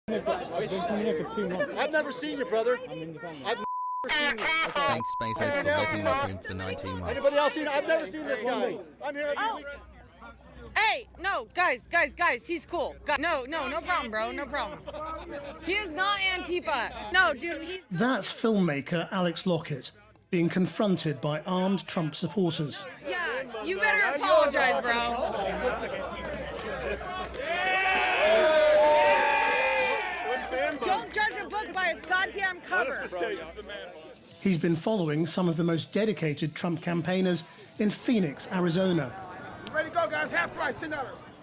I've been here for 2 months. I've never seen you, brother. I'm independent. I've never seen you. Thanks, Bezos, for letting me in for 19 months. Anybody else seen? I've never seen this guy. I'm here every weekend. Hey, no, guys, he's cool. No problem, bro, no problem. He is not Antifa. No, dude, he's... That's filmmaker Alex Lockett being confronted by armed Trump supporters. Yeah, you better apologize, bro. Don't judge a book by its goddamn cover. He's been following some of the most dedicated Trump campaigners in Phoenix, Arizona. Ready to go, guys. Half price, $10.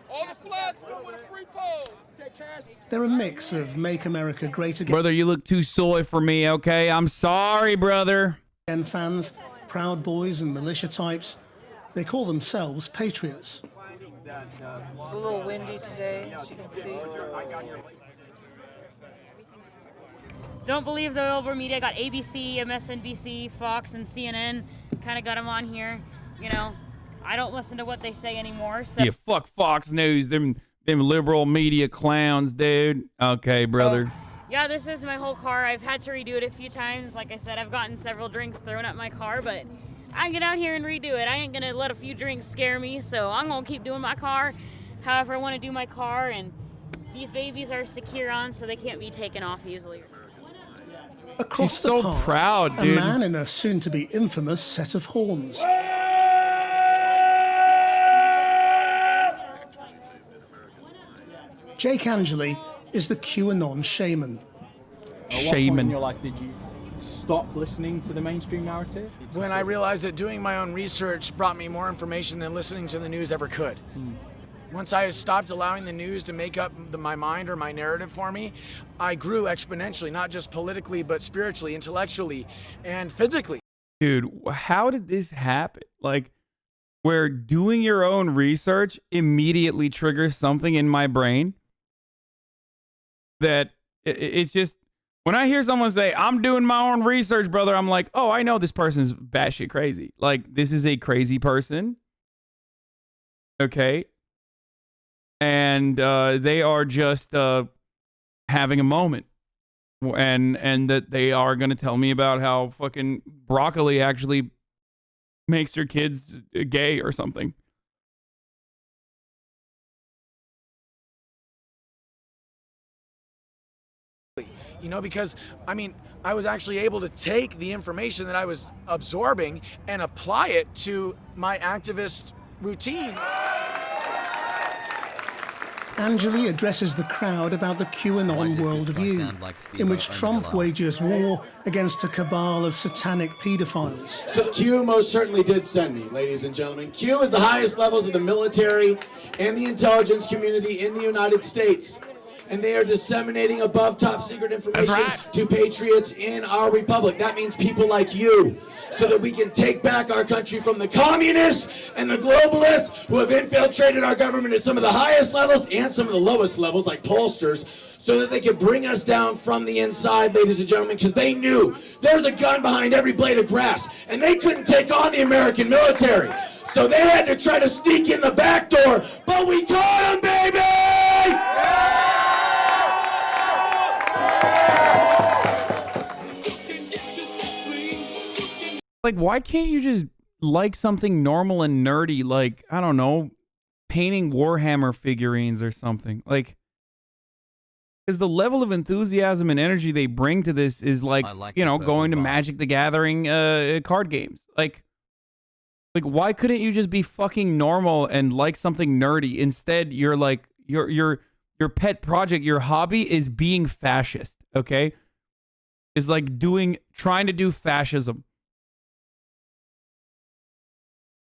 All the flats come with a free pole. Take cash. They're a mix of Make America Great Again Brother, you look too soy for me, okay? I'm sorry, brother. fans, Proud Boys and militia types. They call themselves patriots. It's a little windy today, as you can see. Don't believe the over media. Got ABC, MSNBC, Fox, and CNN. Kind of got them on here. You know, I don't listen to what they say anymore. So. Yeah, fuck Fox News. Them liberal media clowns, dude. Okay, brother. Yeah, this is my whole car. I've had to redo it a few times. Like I said, I've gotten several drinks thrown at my car, but I get out here and redo it. I ain't gonna let a few drinks scare me, so I'm gonna keep doing my car however I want to do my car, and these babies are secure on, so they can't be taken off easily. Across She's the so park, proud, dude. A man in a soon-to-be infamous set of horns. Jake Angeli is the QAnon shaman. At what point in your life did you stop listening to the mainstream narrative? When I realized that doing my own research brought me more information than listening to the news ever could. Once I stopped allowing the news to make up my mind or my narrative for me, I grew exponentially, not just politically, but spiritually, intellectually, and physically. Dude, how did this happen? Like, where doing your own research immediately triggers something in my brain that it's just, when I hear someone say, I'm doing my own research, brother, I'm like, oh, I know this person's batshit crazy. Like, this is a crazy person. Okay. And they are just having a moment. And that they are going to tell me about how fucking broccoli actually makes your kids gay or something. You know, because, I mean, I was actually able to take the information that I was absorbing and apply it to my activist routine. Angeli addresses the crowd about the QAnon worldview, in which Trump wages war against a cabal of satanic pedophiles. So Q most certainly did send me, ladies and gentlemen. Q is the highest levels of the military and the intelligence community in the United States. And they are disseminating above top secret information to patriots in our republic. That means people like you, so that we can take back our country from the communists and the globalists who have infiltrated our government at some of the highest levels and some of the lowest levels, like pollsters, so that they can bring us down from the inside, ladies and gentlemen, because they knew there's a gun behind every blade of grass, and they couldn't take on the American military. So they had to try to sneak in the back door, but we caught them, baby! Like, why can't you just like something normal and nerdy, like, I don't know, painting Warhammer figurines or something? Like, because the level of enthusiasm and energy they bring to this is like you know, going to Magic the Gathering card games. Like, why couldn't you just be fucking normal and like something nerdy? Instead, you're like, your pet project, your hobby is being fascist, okay? Is like trying to do fascism.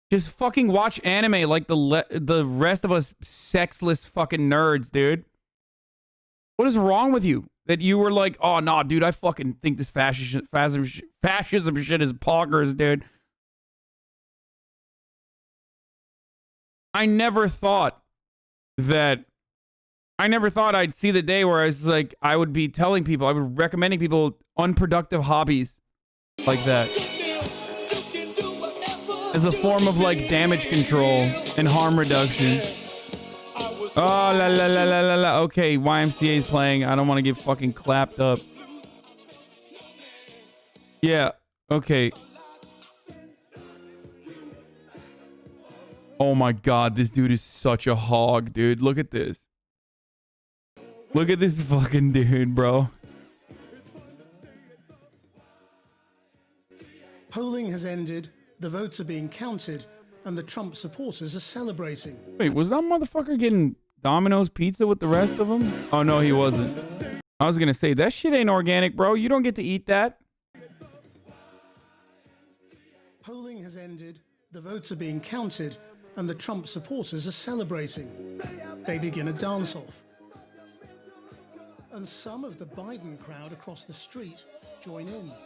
Just fucking watch anime like the rest of us sexless fucking nerds, dude. What is wrong with you? That you were like, oh, no, dude, I fucking think this fascism shit is poggers, dude. I never thought I'd see the day where I was like, I would be telling people, I would recommending people unproductive hobbies like that as a form of like damage control and harm reduction. Oh, la la la la la la. Okay, YMCA is playing. I don't want to get fucking clapped up. Yeah. Okay. Oh my god, this dude is such a hog, dude. Look at this. Look at this fucking dude, bro. Polling has ended, the votes are being counted, and the Trump supporters are celebrating. Wait, was that motherfucker getting Domino's pizza with the rest of them? Oh no, he wasn't. I was gonna say, that shit ain't organic, bro. You don't get to eat that. Polling has ended, the votes are being counted, and the Trump supporters are celebrating. They begin a dance-off. And some of the Biden crowd across the street join in. What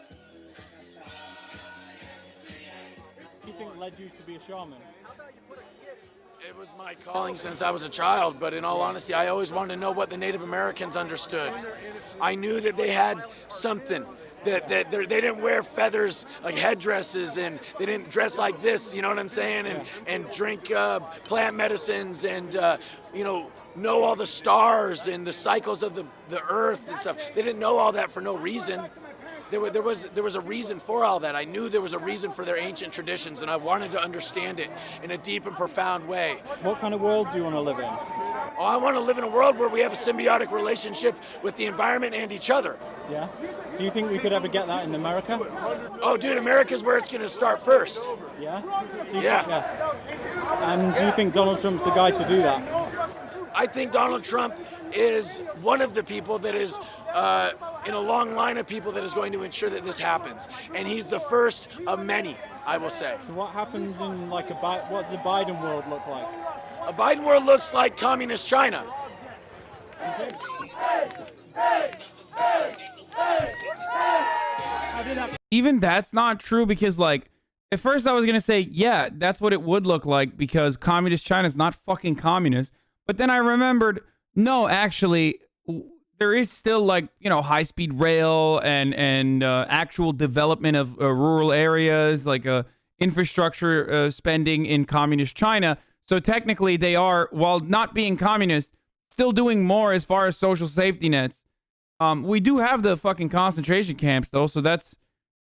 do you think led you to be a shaman? It was my calling since I was a child, but in all honesty, I always wanted to know what the Native Americans understood. I knew that they had something. That they didn't wear feathers like headdresses, and they didn't dress like this, you know what I'm saying, and drink plant medicines, and you know all the stars and the cycles of the earth and stuff. They didn't know all that for no reason. There was a reason for all that. I knew there was a reason for their ancient traditions, and I wanted to understand it in a deep and profound way. What kind of world do you want to live in? Oh, I want to live in a world where we have a symbiotic relationship with the environment and each other. Yeah? Do you think we could ever get that in America? Oh, dude, America's where it's going to start first. Yeah? Yeah. And do you think Donald Trump's the guy to do that? I think Donald Trump is one of the people that is in a long line of people that is going to ensure that this happens. And he's the first of many, I will say. So what happens in what does a Biden world look like? A Biden world looks like communist China. Even that's not true, because like at first I was gonna say, yeah, that's what it would look like, because communist China is not fucking communist. But then I remembered, no, actually, there is still like, you know, high-speed rail and actual development of rural areas, like infrastructure spending in communist China. So technically they are, while not being communist, still doing more as far as social safety nets. We do have the fucking concentration camps though, so that's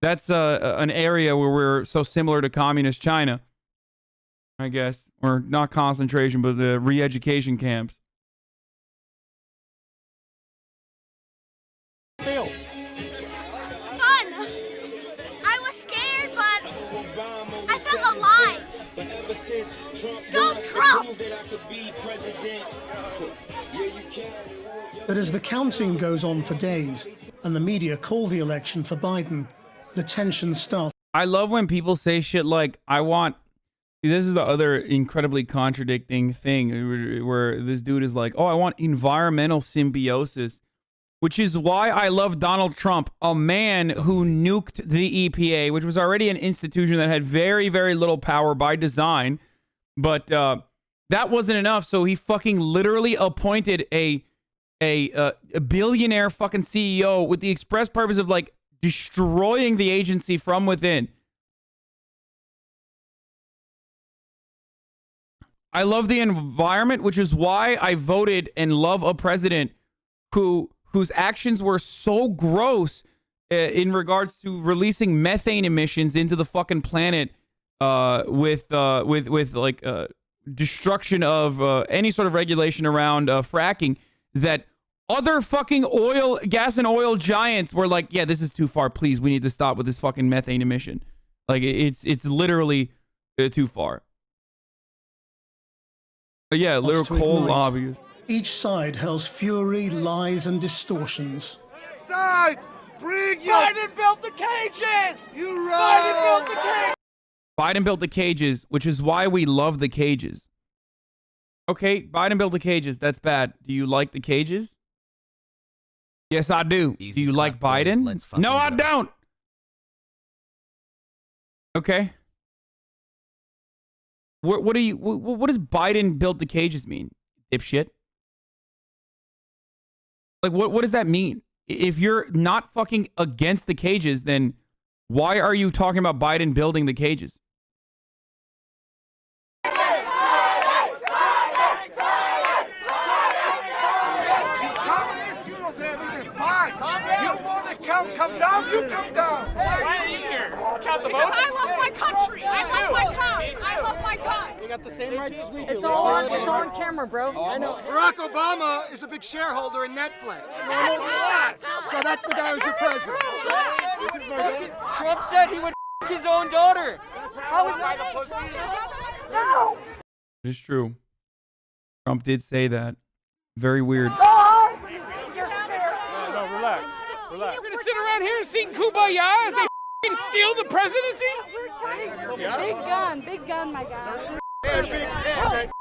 an area where we're so similar to communist China, I guess. Or not concentration, but the re-education camps. Feel? Fun! I was scared, but I felt alive. Go Trump! But as the counting goes on for days, and the media call the election for Biden, the tension starts. I love when people say shit like, this is the other incredibly contradicting thing, where this dude is like, oh, I want environmental symbiosis, which is why I love Donald Trump, a man who nuked the EPA, which was already an institution that had very, very little power by design. But that wasn't enough, so he fucking literally appointed a billionaire fucking CEO with the express purpose of like destroying the agency from within. I love the environment, which is why I voted and love a president whose actions were so gross in regards to releasing methane emissions into the fucking planet, with like destruction of any sort of regulation around fracking, that other fucking gas and oil giants were like, yeah, this is too far. Please, we need to stop with this fucking methane emission. Like it's literally too far. But yeah, little coal lobbyists. Each side hurls fury, lies, and distortions. Side, bring your... Biden built the cages! You right! Biden built the cages! Biden built the cages, which is why we love the cages. Okay, Biden built the cages. That's bad. Do you like the cages? Yes, I do. Easy Do you like clap, boys. Biden? Let's fucking No, I go. don't. Okay. What do you? What does Biden built the cages mean, dipshit? Like, what does that mean? If you're not fucking against the cages, then why are you talking about Biden building the cages? right. You want to come down, you come down. Why are you here? Count the Because votes? I love my country. I love my cops. I love my gun. You got the same rights as we do. It's all on camera, bro. I know. Barack Obama is a big shareholder in Netflix. So that's the guy who's your president. Trump said he would his own daughter. How is that? No. It is true. Trump did say that. Very weird. No, relax. Relax. We're gonna sit around here and sing Kumbaya as they steal the presidency? Yeah. Big gun, my guy. Yeah, big tent.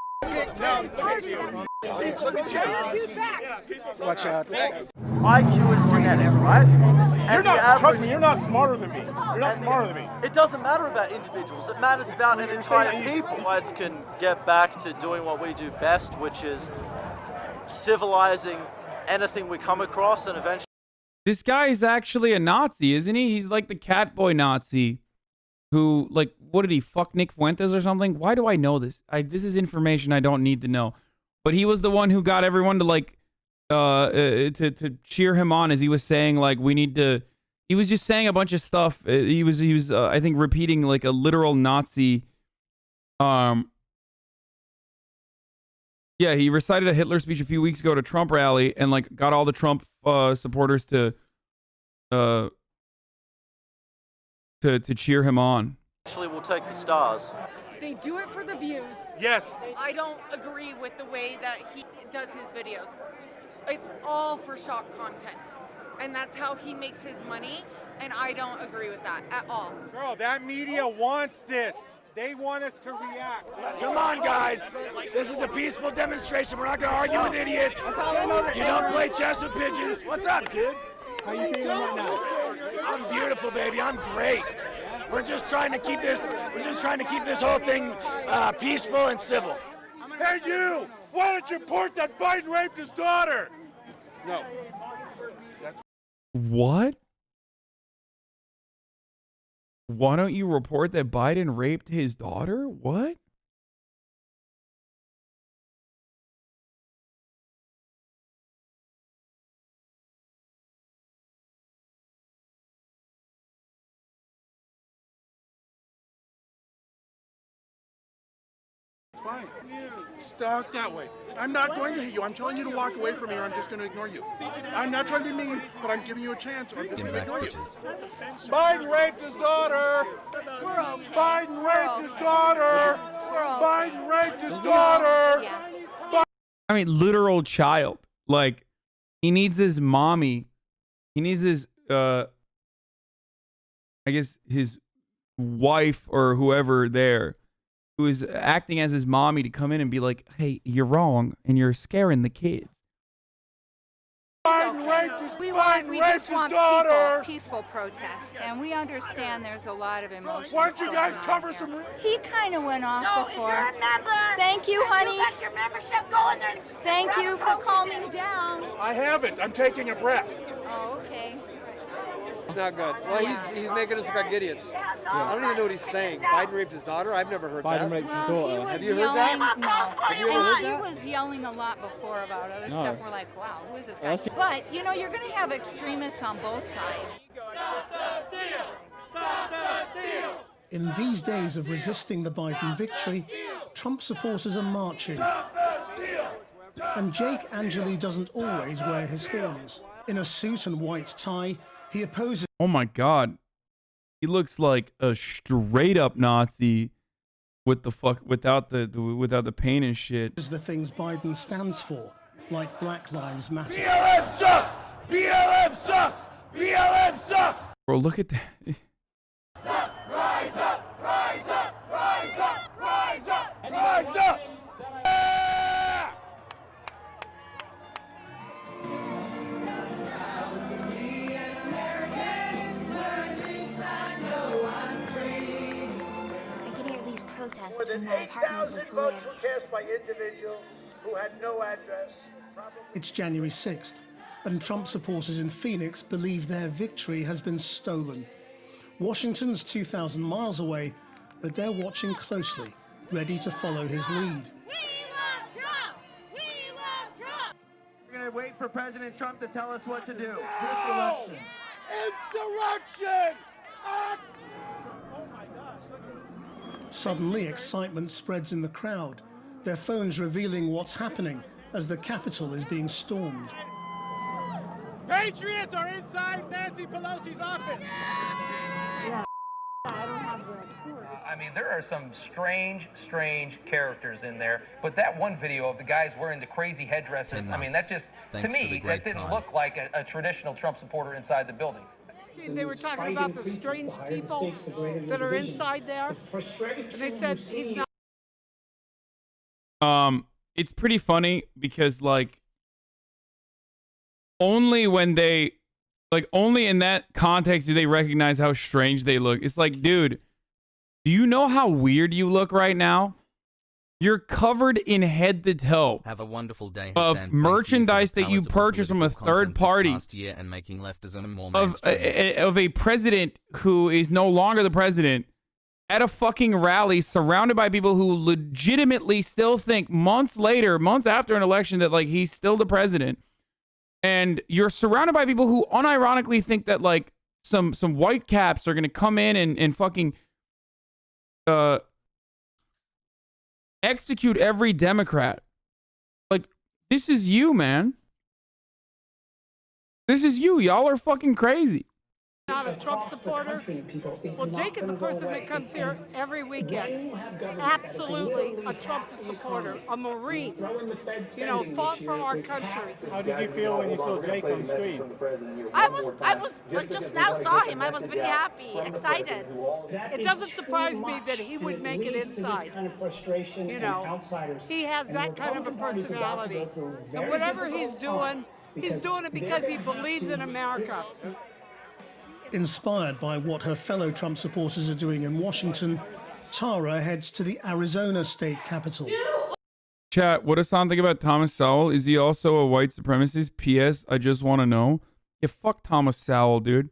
Watch out. IQ is genetic, right? Trust me, you're not smarter than me. You're not smarter than me. It doesn't matter about individuals. It matters about an entire people. Whites can get back to doing what we do best, which is civilizing anything we come across, and eventually. This guy is actually a Nazi, isn't he? He's like the Catboy Nazi who, like, what did he, fuck Nick Fuentes or something? Why do I know this? This is information I don't need to know. But he was the one who got everyone to, like, to cheer him on as he was saying, like, we need to... He was just saying a bunch of stuff. He was I think, repeating, like, a literal Nazi... Yeah, he recited a Hitler speech a few weeks ago at a Trump rally and, like, got all the Trump supporters to cheer him on. Actually, we'll take the stars. They do it for the views. Yes. I don't agree with the way that he does his videos. It's all for shock content. And that's how he makes his money. And I don't agree with that at all. Girl, that media wants this. They want us to react. Come on, guys. This is a peaceful demonstration. We're not going to argue with idiots. You don't play chess with pigeons. What's up, dude? How you feeling right now? I'm beautiful, baby. I'm great. We're just trying to keep this. We're just trying to keep this whole thing peaceful and civil. Hey, you! Why don't you report that Biden raped his daughter? No. What? Why don't you report that Biden raped his daughter? What? Fine. Stuck that way. I'm not going to hit you. I'm telling you to walk away from me or I'm just going to ignore you. I'm not trying to be mean, but I'm giving you a chance or I'm just going to ignore you. Biden raped his daughter. We're okay. Biden raped his daughter. Biden raped his daughter. I mean, literal child. Like, he needs his mommy. He needs his, I guess, his wife or whoever there who is acting as his mommy to come in and be like, hey, you're wrong and you're scaring the kids. We just want peaceful protest, and we understand there's a lot of emotions. Why don't you guys cover some? He kind of went off before. Thank you, honey. You got your membership going there. Thank you for calming down. I haven't. I'm taking a breath. Oh, okay. It's not good. Well, he's making us look like idiots. I don't even know what he's saying. Biden raped his daughter? I've never heard that. Biden raped his daughter. Have you heard that? No. Have you ever heard that? He was yelling a lot before about other stuff. We're like, wow, who is this guy? But, you know, you're going to have extremists on both sides. Stop the steal! Stop the steal! In these days of resisting the Biden victory, Trump supporters are marching. And Jake Angeli doesn't always wear his horns. In a suit and white tie, he opposes... Oh my God. He looks like a straight up Nazi with the without the pain and shit. ...the things Biden stands for, like Black Lives Matter. BLM sucks! BLM sucks! BLM sucks! Bro, look at that. Rise up! Rise up! Rise up! Rise up! Rise up! More than 8,000 votes were cast by individuals who had no address. It's January 6th, and Trump supporters in Phoenix believe their victory has been stolen. Washington's 2,000 miles away, but they're watching closely, ready to follow his lead. We love Trump! We love Trump! We're going to wait for President Trump to tell us what to do. This election. Insurrection! Suddenly, excitement spreads in the crowd, their phones revealing what's happening as the Capitol is being stormed. Patriots are inside Nancy Pelosi's office. I mean, there are some strange characters in there, but that one video of the guys wearing the crazy headdresses, I mean, that just, to me, that didn't look like a traditional Trump supporter inside the building. They were talking about the strange people that are inside there, and they said he's not. It's pretty funny because, like, only when they, like, only in that context do they recognize how strange they look. It's like, dude, do you know how weird you look right now? You're covered in head to toe. Have a wonderful day, of Hasan. merchandise that you purchased from a third party. And making leftism more of a president who is no longer the president at a fucking rally surrounded by people who legitimately still think months after an election that, like, he's still the president. And you're surrounded by people who unironically think that, like, some white caps are going to come in and fucking execute every Democrat. Like, this is you, man. This is you. Y'all are fucking crazy. Not a Trump supporter. Well, Jake is a person that comes here every weekend. Absolutely a Trump supporter, a Marine. You know, fought for our country. How did you feel when you saw Jake on screen? I was just now saw him. I was very happy, excited. It doesn't surprise me that he would make it inside. You know, he has that kind of a personality. And whatever he's doing it because he believes in America. Inspired by what her fellow Trump supporters are doing in Washington, Tara heads to the Arizona state capitol. Chat, what does Hasan think about Thomas Sowell? Is he also a white supremacist? P.S. I just want to know. Yeah, fuck Thomas Sowell, dude.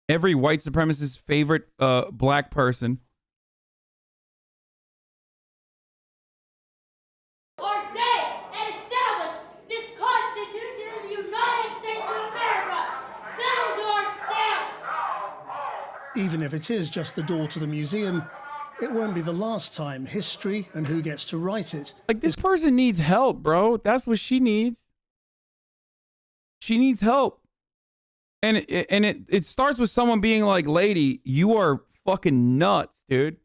Every white supremacist's favorite black person. Are dead and established this Constitution of the United States of America. That is our stance. Even if it is just the door to the museum, it won't be the last time history and who gets to write it. Like, this person needs help, bro. That's what she needs. She needs help. And it starts with someone being like, lady, you are fucking nuts, dude.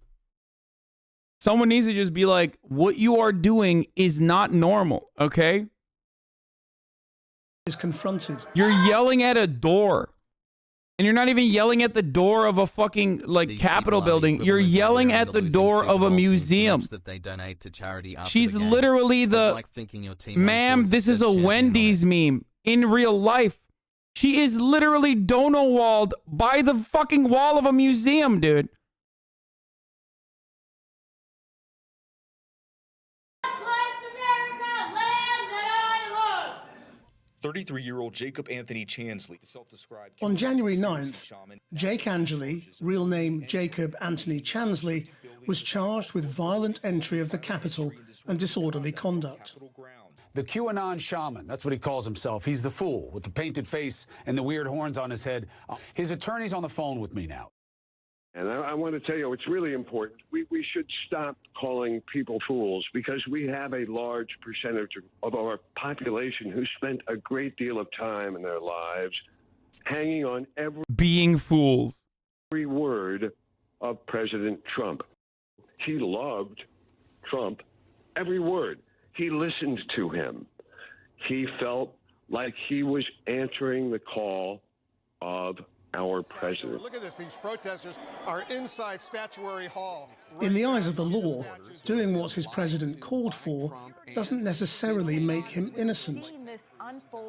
Someone needs to just be like, what you are doing is not normal, okay? Is confronted. You're yelling at a door. And you're not even yelling at the door of a fucking, like, Capitol building. You're yelling at the door of a museum. That they donate to charity after She's the game. literally the, Like thinking your team ma'am, this is a Wendy's meme in real life. She is literally Donowald by the fucking wall of a museum, dude. 33-year-old Jacob Anthony Chansley, self-described. On January 9th, Jake Angeli, real name Jacob Anthony Chansley, was charged with violent entry of the Capitol and disorderly conduct. The QAnon shaman, that's what he calls himself. He's the fool with the painted face and the weird horns on his head. His attorney's on the phone with me now. And I want to tell you, it's really important. We should stop calling people fools because we have a large percentage of our population who spent a great deal of time in their lives hanging on being fools. Every word of President Trump. He loved Trump, every word. He listened to him. He felt like he was answering the call of our president. Look at this. These protesters are inside Statuary Hall. In the eyes of the law, doing what his president called for doesn't necessarily make him innocent.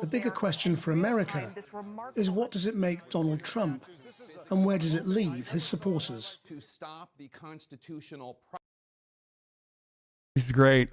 The bigger question for America is, what does it make Donald Trump, and where does it leave his supporters? To stop the constitutional. This is great.